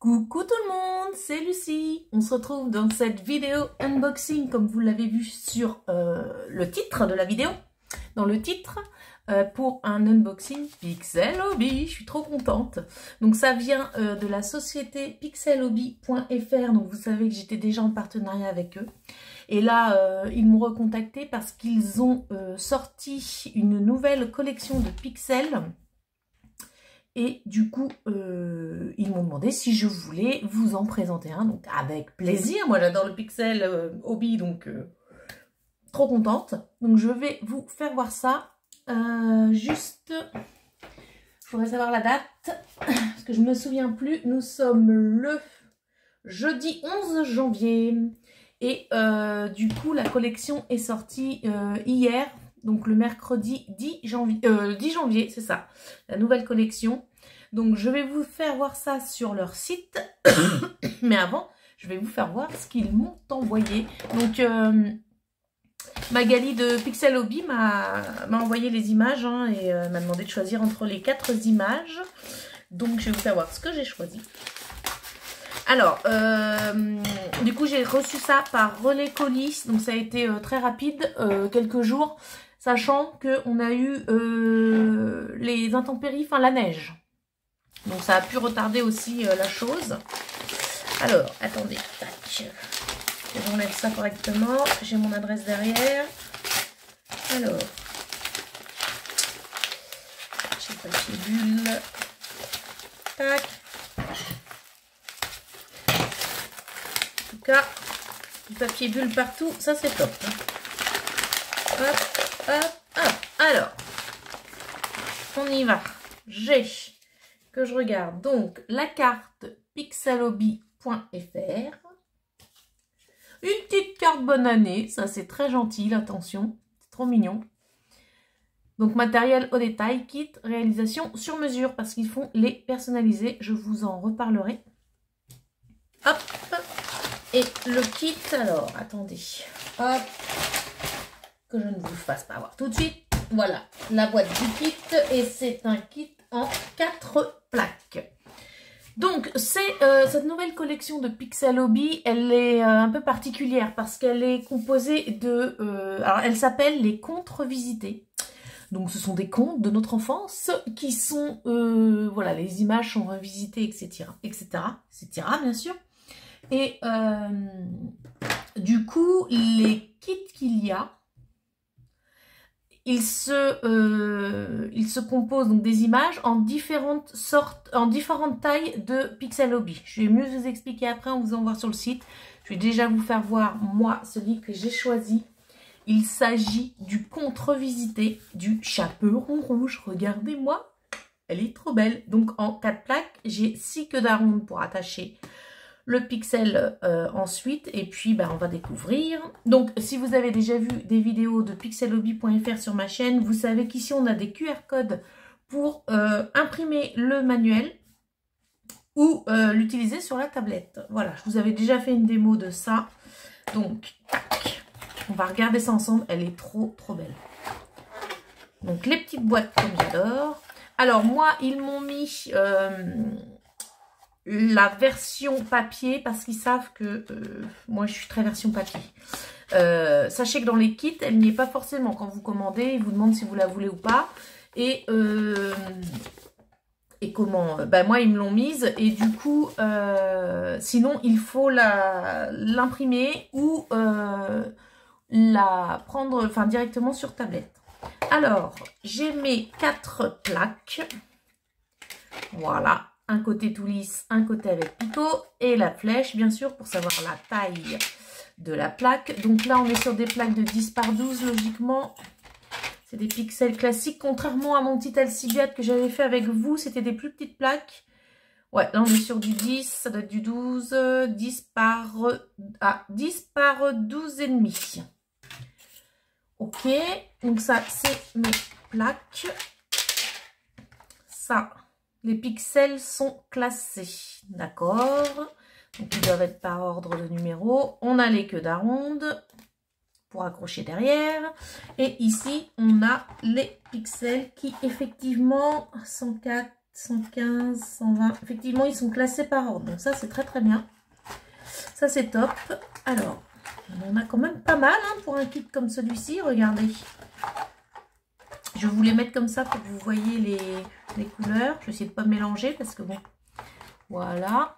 Coucou tout le monde, c'est Lucie. On se retrouve dans cette vidéo unboxing comme vous l'avez vu sur le titre de la vidéo. Dans le titre, pour un unboxing Pixel Hobby, je suis trop contente. Donc ça vient de la société pixelhobby.fr, donc vous savez que j'étais déjà en partenariat avec eux. Et là, ils m'ont recontacté parce qu'ils ont sorti une nouvelle collection de pixels. Et du coup, ils m'ont demandé si je voulais vous en présenter un. Donc avec plaisir, moi j'adore le Pixel Hobby, donc trop contente. Donc je vais vous faire voir ça. Juste, je voudrais savoir la date, parce que je ne me souviens plus. Nous sommes le jeudi 11 janvier. Et du coup, la collection est sortie hier. Donc le mercredi 10 janvier, c'est ça, la nouvelle collection. Donc je vais vous faire voir ça sur leur site. Mais avant, je vais vous faire voir ce qu'ils m'ont envoyé. Donc Magali de Pixel Hobby m'a envoyé les images hein, et m'a demandé de choisir entre les 4 images. Donc je vais vous faire voir ce que j'ai choisi. Alors, du coup j'ai reçu ça par relais colis. Donc ça a été très rapide, quelques jours. Sachant qu'on a eu les intempéries, enfin la neige. Donc ça a pu retarder aussi la chose. Alors, attendez, tac. J'enlève ça correctement. J'ai mon adresse derrière. Alors, j'ai le papier bulle. Tac. En tout cas, du papier bulle partout, ça c'est top. Hop. Hop, hop. Alors, on y va. J'ai que je regarde donc la carte pixelhobby.fr. Une petite carte bonne année, ça c'est très gentil, attention, c'est trop mignon. Donc matériel au détail, kit, réalisation sur mesure parce qu'ils font les personnalisés, je vous en reparlerai. Hop, et le kit, alors attendez, hop. Que je ne vous fasse pas voir tout de suite. Voilà, la boîte du kit et c'est un kit en 4 plaques. Donc, c'est cette nouvelle collection de Pixel Hobby, elle est un peu particulière parce qu'elle est composée de... alors, elle s'appelle les contes revisités. Donc, ce sont des contes de notre enfance qui sont... voilà, les images sont revisitées, etc. Bien sûr. Et du coup, les kits qu'il y a, il se compose donc des images en différentes sortes, en différentes tailles de Pixel Hobby. Je vais mieux vous expliquer après, on vous envoie sur le site. Je vais déjà vous faire voir, moi, celui que j'ai choisi. Il s'agit du conte revisité du Chaperon rouge. Regardez-moi, elle est trop belle. Donc en 4 plaques, j'ai 6 queues d'aronde pour attacher le pixel ensuite, et puis on va découvrir. Donc si vous avez déjà vu des vidéos de pixelhobby.fr sur ma chaîne, vous savez qu'ici on a des QR codes pour imprimer le manuel ou l'utiliser sur la tablette. Voilà, je vous avais déjà fait une démo de ça. Donc tac, on va regarder ça ensemble, elle est trop belle. Donc les petites boîtes comme j'adore. Alors moi ils m'ont mis la version papier parce qu'ils savent que moi je suis très version papier. Sachez que dans les kits, elle n'y est pas forcément. Quand vous commandez, ils vous demandent si vous la voulez ou pas. Et comment moi ils me l'ont mise et du coup sinon il faut l'imprimer ou la prendre directement sur tablette. Alors j'ai mes 4 plaques. Voilà. Un côté tout lisse, un côté avec picot et la flèche, bien sûr, pour savoir la taille de la plaque. Donc là, on est sur des plaques de 10 par 12, logiquement. C'est des pixels classiques, contrairement à mon petit Alcibiade que j'avais fait avec vous. C'était des plus petites plaques. Ouais, là, on est sur du 10, ça doit être du 12, 10 par 12 et demi. Ok, donc ça, c'est mes plaques. Ça... Les pixels sont classés, d'accord. Donc ils doivent être par ordre de numéro. On a les queues d'aronde pour accrocher derrière. Et ici, on a les pixels qui effectivement 104, 115, 120. Effectivement, ils sont classés par ordre. Donc ça, c'est très très bien. Ça, c'est top. Alors, on a quand même pas mal hein, pour un kit comme celui-ci. Regardez. Je vais vous les mettre comme ça pour que vous voyez les couleurs. Je vais essayer de ne pas mélanger parce que bon, voilà.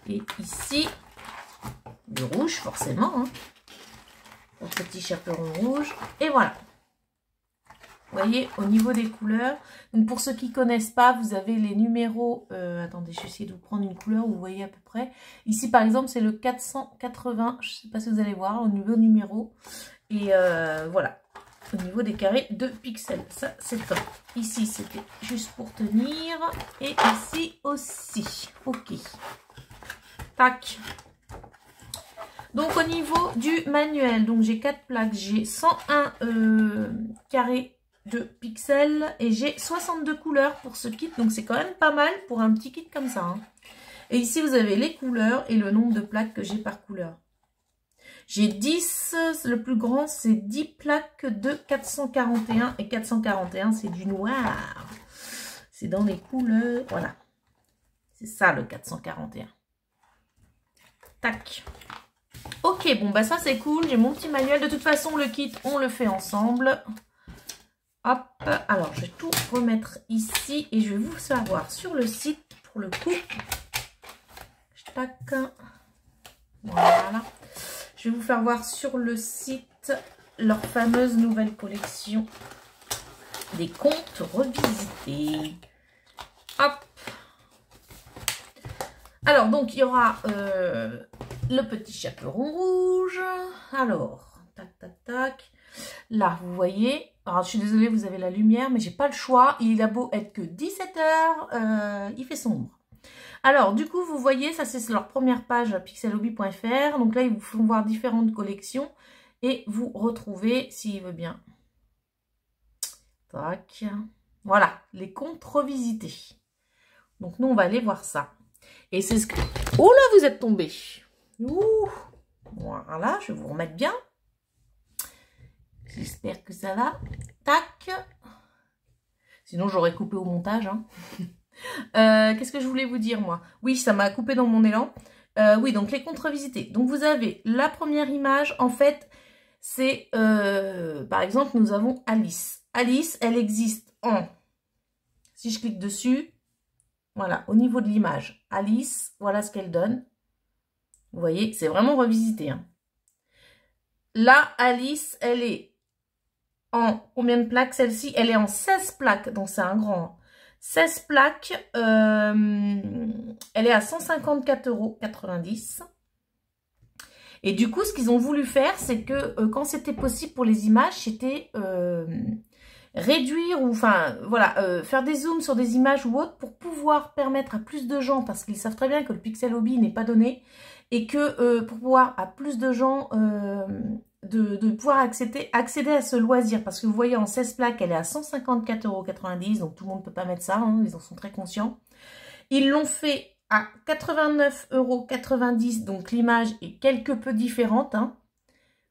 Et ici, du rouge forcément. Hein. Un petit chaperon rouge. Et voilà. Vous voyez, au niveau des couleurs. Donc pour ceux qui ne connaissent pas, vous avez les numéros. Attendez, je vais essayer de vous prendre une couleur où vous voyez à peu près. Ici, par exemple, c'est le 480. Je ne sais pas si vous allez voir au niveau numéro. Et voilà. Au niveau des carrés de pixels. Ça, c'est top. Ici, c'était juste pour tenir. Et ici aussi. Ok. Tac. Donc, au niveau du manuel, donc j'ai 4 plaques. J'ai 101 carrés de pixels. Et j'ai 62 couleurs pour ce kit. Donc, c'est quand même pas mal pour un petit kit comme ça. Hein. Et ici, vous avez les couleurs et le nombre de plaques que j'ai par couleur. J'ai 10, le plus grand, c'est 10 plaques de 441. Et 441, c'est du noir. C'est dans les couleurs. Voilà. C'est ça, le 441. Tac. Ok, bon, bah ça, c'est cool. J'ai mon petit manuel. De toute façon, le kit, on le fait ensemble. Hop. Alors, je vais tout remettre ici. Et je vais vous savoir sur le site, pour le coup. Tac. Voilà. Je vais vous faire voir sur le site leur fameuse nouvelle collection des contes revisités. Hop. Alors, donc, il y aura le petit chaperon rouge. Alors, tac, tac, tac. Là, vous voyez. Alors, je suis désolée, vous avez la lumière, mais j'ai pas le choix. Il a beau être que 17 h, il fait sombre. Alors, du coup, vous voyez, ça c'est leur première page pixelhobby.fr. Donc là, ils vous font voir différentes collections et vous retrouvez, s'il veut bien. Tac. Voilà, les contes revisités. Donc nous, on va aller voir ça. Et c'est ce que... Oh là, vous êtes tombé. Ouh. Voilà, je vais vous remettre bien. J'espère que ça va. Tac. Sinon, j'aurais coupé au montage, hein. Qu'est-ce que je voulais vous dire moi? Oui, ça m'a coupé dans mon élan. Oui, donc les contes revisités. Donc vous avez la première image, en fait, c'est par exemple, nous avons Alice. Alice, elle existe en... Si je clique dessus, voilà, au niveau de l'image. Alice, voilà ce qu'elle donne. Vous voyez, c'est vraiment revisité. Hein. Là, Alice, elle est en combien de plaques? Celle-ci, elle est en 16 plaques, donc c'est un grand... Hein. 16 plaques, elle est à 154,90 €. Et du coup, ce qu'ils ont voulu faire, c'est que quand c'était possible pour les images, c'était réduire ou enfin, voilà, faire des zooms sur des images ou autres pour pouvoir permettre à plus de gens, parce qu'ils savent très bien que le Pixel Hobby n'est pas donné, et que pour pouvoir à plus de gens... de pouvoir accéder à ce loisir. Parce que vous voyez, en 16 plaques, elle est à 154,90 €. Donc, tout le monde ne peut pas mettre ça. Hein, ils en sont très conscients. Ils l'ont fait à 89,90 €. Donc, l'image est quelque peu différente. Hein.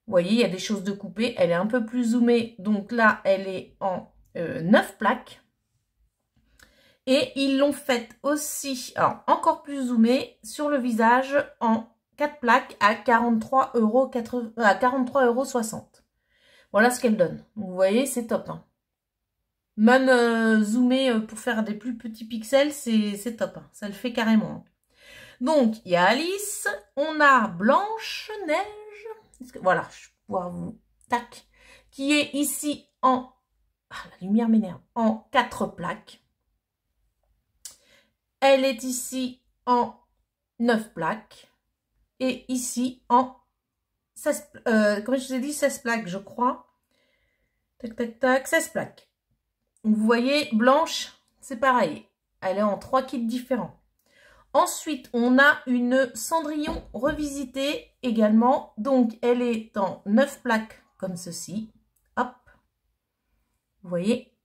Vous voyez, il y a des choses de coupées. Elle est un peu plus zoomée. Donc, là, elle est en 9 plaques. Et ils l'ont faite aussi, alors, encore plus zoomée, sur le visage en 4 plaques à 43,60 €. Voilà ce qu'elle donne. Vous voyez, c'est top. Hein. Même zoomer pour faire des plus petits pixels, c'est top. Hein. Ça le fait carrément. Hein. Donc, il y a Alice. On a Blanche-Neige. Voilà, je vais pouvoir vous... Tac. Qui est ici en... Ah, la lumière m'énerve. En 4 plaques. Elle est ici en 9 plaques. Et ici, en 16, comme je vous ai dit, 16 plaques, je crois. Tac, tac, tac, 16 plaques. Donc, vous voyez, Blanche, c'est pareil. Elle est en 3 kits différents. Ensuite, on a une Cendrillon revisitée également. Donc, elle est en 9 plaques comme ceci. Hop. Vous voyez.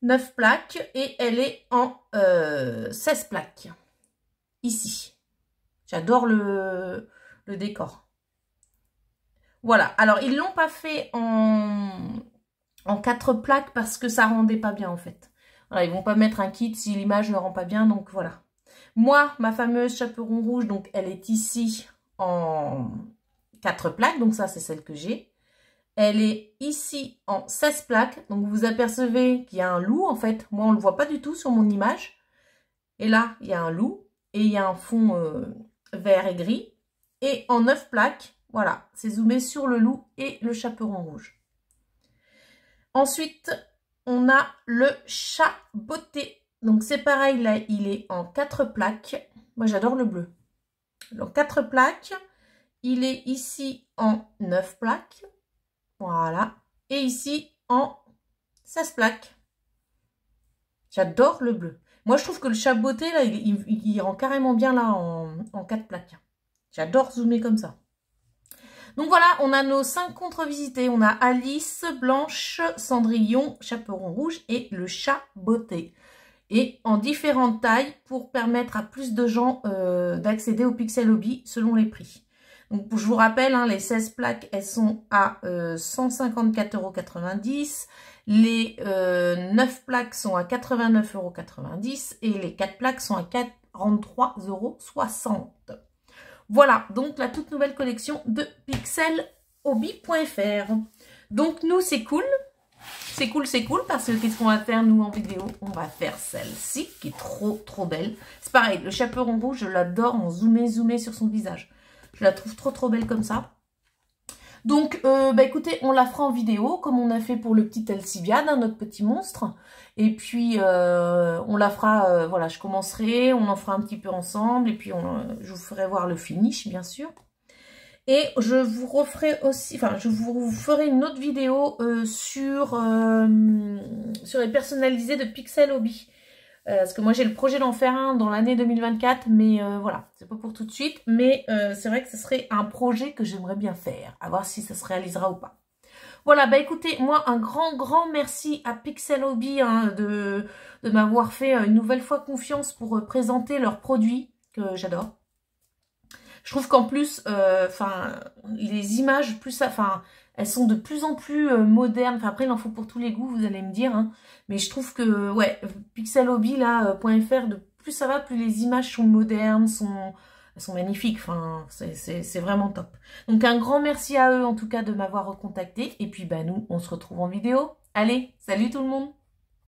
9 plaques. Et elle est en 16 plaques. Ici. J'adore le décor. Voilà. Alors, ils ne l'ont pas fait en en 4 plaques parce que ça rendait pas bien en fait. Voilà, ils vont pas mettre un kit si l'image ne rend pas bien, donc voilà. Moi, ma fameuse chaperon rouge, donc elle est ici en 4 plaques, donc ça c'est celle que j'ai. Elle est ici en 16 plaques, donc vous apercevez qu'il y a un loup en fait. Moi on ne le voit pas du tout sur mon image. Et là, il y a un loup et il y a un fond vert et gris. Et en 9 plaques, voilà, c'est zoomé sur le loup et le chaperon rouge. Ensuite, on a le chat beauté. Donc c'est pareil, là, il est en 4 plaques. Moi, j'adore le bleu. Donc 4 plaques. Il est ici en 9 plaques. Voilà. Et ici en 16 plaques. J'adore le bleu. Moi, je trouve que le chat beauté, là, il rend carrément bien là en 4 plaques. J'adore zoomer comme ça. Donc voilà, on a nos 5 contre-visités. On a Alice, Blanche, Cendrillon, Chaperon rouge et le chat beauté. Et en différentes tailles pour permettre à plus de gens d'accéder au Pixel Hobby selon les prix. Donc je vous rappelle, hein, les 16 plaques, elles sont à 154,90 €. Les 9 plaques sont à 89,90 € et les 4 plaques sont à 43,60 €. Voilà, donc la toute nouvelle collection de pixelhobby.fr. Donc nous, c'est cool. C'est cool parce que qu'est-ce qu'on va faire nous en vidéo? On va faire celle-ci qui est trop belle. C'est pareil, le chaperon rouge, je l'adore en zoomé sur son visage. Je la trouve trop belle comme ça. Donc, écoutez, on la fera en vidéo, comme on a fait pour le petit Alcibiade, hein, notre petit monstre. Et puis, on la fera, voilà, je commencerai, on en fera un petit peu ensemble. Et puis, je vous ferai voir le finish, bien sûr. Et je vous referai aussi, enfin, je vous ferai une autre vidéo sur les personnalisés de Pixel Hobby. Parce que moi j'ai le projet d'en faire un dans l'année 2024, mais voilà, c'est pas pour tout de suite. Mais c'est vrai que ce serait un projet que j'aimerais bien faire, à voir si ça se réalisera ou pas. Voilà, bah écoutez, moi un grand merci à Pixel Hobby hein, de m'avoir fait une nouvelle fois confiance pour présenter leurs produits que j'adore. Je trouve qu'en plus, les images, elles sont de plus en plus modernes. Enfin, après, il en faut pour tous les goûts, vous allez me dire. Hein. Mais je trouve que, ouais, pixelhobby, là, .fr, de plus ça va, plus les images sont modernes, elles sont magnifiques. Enfin, c'est vraiment top. Donc, un grand merci à eux, en tout cas, de m'avoir recontacté. Et puis, bah, nous, on se retrouve en vidéo. Allez, salut tout le monde!